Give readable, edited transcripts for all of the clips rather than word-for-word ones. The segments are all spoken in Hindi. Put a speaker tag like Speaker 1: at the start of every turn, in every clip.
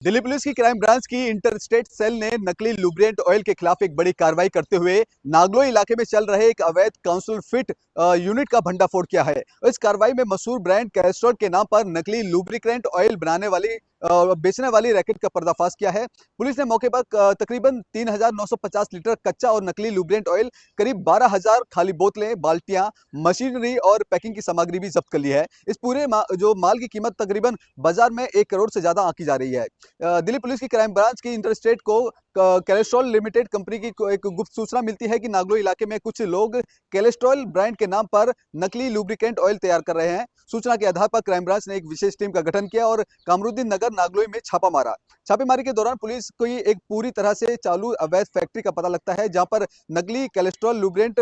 Speaker 1: दिल्ली पुलिस की क्राइम ब्रांच की इंटरस्टेट सेल ने नकली लुब्रिएंट ऑयल के खिलाफ एक बड़ी कार्रवाई करते हुए नागलोई इलाके में चल रहे एक अवैध काउंसिल फिट यूनिट का भंडाफोड़ किया है। इस कार्रवाई में मशहूर ब्रांड कैस्ट्रॉल के नाम पर नकली लुब्रिकेंट ऑयल बनाने वाली बेचने वाली रैकेट का पर्दाफाश किया है। पुलिस ने मौके पर तकरीबन 3,950 लीटर कच्चा और नकली लुब्रिएंट ऑयल, करीब 12,000 खाली बोतलें, बाल्टियां, मशीनरी और पैकिंग की सामग्री भी जब्त कर ली है। इस पूरे जो माल की कीमत तकरीबन बाजार में 1 करोड़ से ज्यादा आंकी जा रही है। दिल्ली पुलिस की क्राइम ब्रांच की इंटरस्टेट को कैलेस्ट्रॉल लिमिटेड कंपनी की एक गुप्त सूचना मिलती है कि नागलोई इलाके में कुछ लोग कैलेस्ट्रॉल ब्रांड के नाम पर नकली लुब्रिकेंट ऑयल तैयार कर रहे हैं। सूचना के आधार पर क्राइम ब्रांच ने एक विशेष टीम का गठन किया और कामरुद्दीन नगर नागलोई में छापा मारा। छापेमारी के दौरान पुलिस को एक पूरी तरह से चालू अवैध फैक्ट्री का पता लगता है, जहां पर नकली कैलेस्ट्रॉल लुब्रिएंट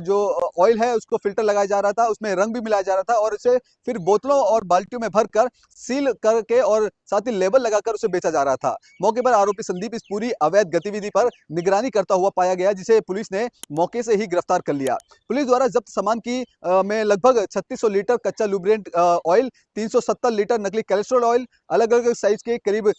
Speaker 1: जो ऑयल है उसको फिल्टर लगाया जा रहा था, उसमें रंग भी मिलाया जा रहा था और उसे फिर बोतलों और बाल्टियों में भरकर सील करके और साथ ही लेबल लगाकर उसे बेचा जा रहा था। मौके पर आरोपी संदीप इस पूरी अवैध गतिविधि पर निगरानी करता हुआ पाया गया, जिसे पुलिस ने मौके से ही गिरफ्तार कर लिया। पुलिस द्वारा जब्त सामान की में लगभग 3600 लीटर कच्चा लुब्रिएंट ऑयल, 370 लीटर नकली कैलेस्ट्रॉल ऑयल, अलग अलग साइज के करीब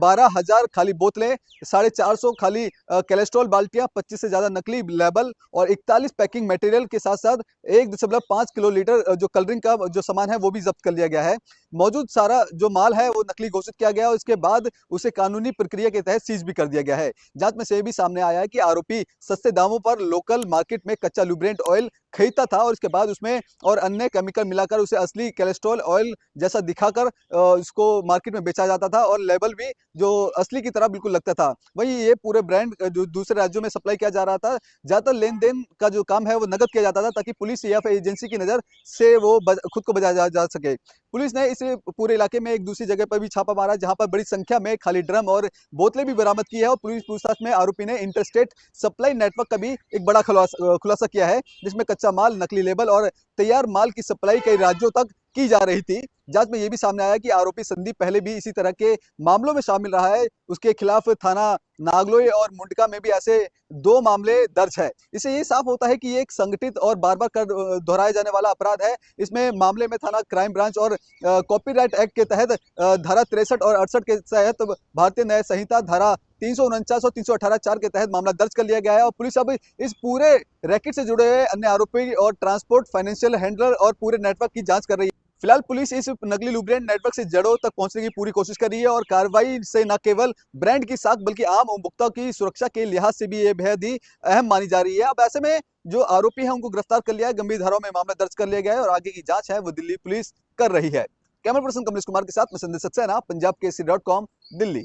Speaker 1: 12,000 खाली बोतलें, 450 खाली कैलेस्ट्रॉल बाल्टियां, 25 से ज्यादा नकली लेबल और 41 पैकिंग मटेरियल के साथ साथ 1.5 किलो लीटर जो कलरिंग का जो सामान है वो भी जब्त कर लिया गया है। मौजूद सारा जो माल है वो नकली घोषित किया गया और उसके बाद उसे कानूनी प्रक्रिया के तहत सीज भी कर दिया गया है। जांच में से ये भी सामने आया है कि आरोपी सस्ते दामों पर लोकल मार्केट में कच्चा लुब्रिएंट ऑयल खरीदता था और उसके बाद उसमें और अन्य केमिकल मिलाकर उसे असली कैलेस्ट्रॉल ऑयल जैसा दिखाकर उसको मार्केट में बेचा जाता था और लेबल भी जो असली की तरह बिल्कुल लगता था। वहीं ये पूरे ब्रांड जो दूसरे राज्यों में सप्लाई किया जा रहा था, ज्यादातर लेन देन का जो काम है वो नकद किया जाता था, ताकि पुलिस या फिर एजेंसी की नजर से वो खुद को बचाया जा सके। पुलिस ने इस पूरे इलाके में एक दूसरी जगह पर भी छापा मारा, जहां पर बड़ी संख्या में खाली ड्रम और बोतलें भी बरामद की है और पुलिस पूछताछ में आरोपी ने इंटरस्टेट सप्लाई नेटवर्क का भी एक बड़ा खुलासा किया है, जिसमें कच्चा माल, नकली लेबल और तैयार माल की सप्लाई कई राज्यों तक की जा रही थी। जांच में यह भी सामने आया कि आरोपी संदीप पहले भी इसी तरह के मामलों में शामिल रहा है। उसके खिलाफ थाना नागलोई और मुंडका में भी ऐसे 2 मामले दर्ज है। इससे ये साफ होता है कि ये एक संगठित और बार बार कर दोहराया जाने वाला अपराध है। इसमें मामले में थाना क्राइम ब्रांच और कॉपीराइट एक्ट के तहत धारा 63 और 68 के तहत भारतीय न्याय संहिता धारा 349 और 318(4) के तहत मामला दर्ज कर लिया गया है और पुलिस अब इस पूरे रैकेट से जुड़े हुए अन्य आरोपी और ट्रांसपोर्ट, फाइनेंशियल हैंडलर और पूरे नेटवर्क की जांच कर रही है। फिलहाल पुलिस इस नकली लुब्रिएंट नेटवर्क से जड़ों तक पहुंचने की पूरी कोशिश कर रही है और कार्रवाई से न केवल ब्रांड की साख बल्कि आम उपभोक्ता की सुरक्षा के लिहाज से भी ये बेहद ही अहम मानी जा रही है। अब ऐसे में जो आरोपी है उनको गिरफ्तार कर लिया है, गंभीर धाराओं में मामला दर्ज कर लिया गया है और आगे की जांच है वो दिल्ली पुलिस कर रही है। कैमरा पर्सन कमलेश कुमार के साथ मैं संदेश सक्सेना, पंजाब केसरी.com, दिल्ली।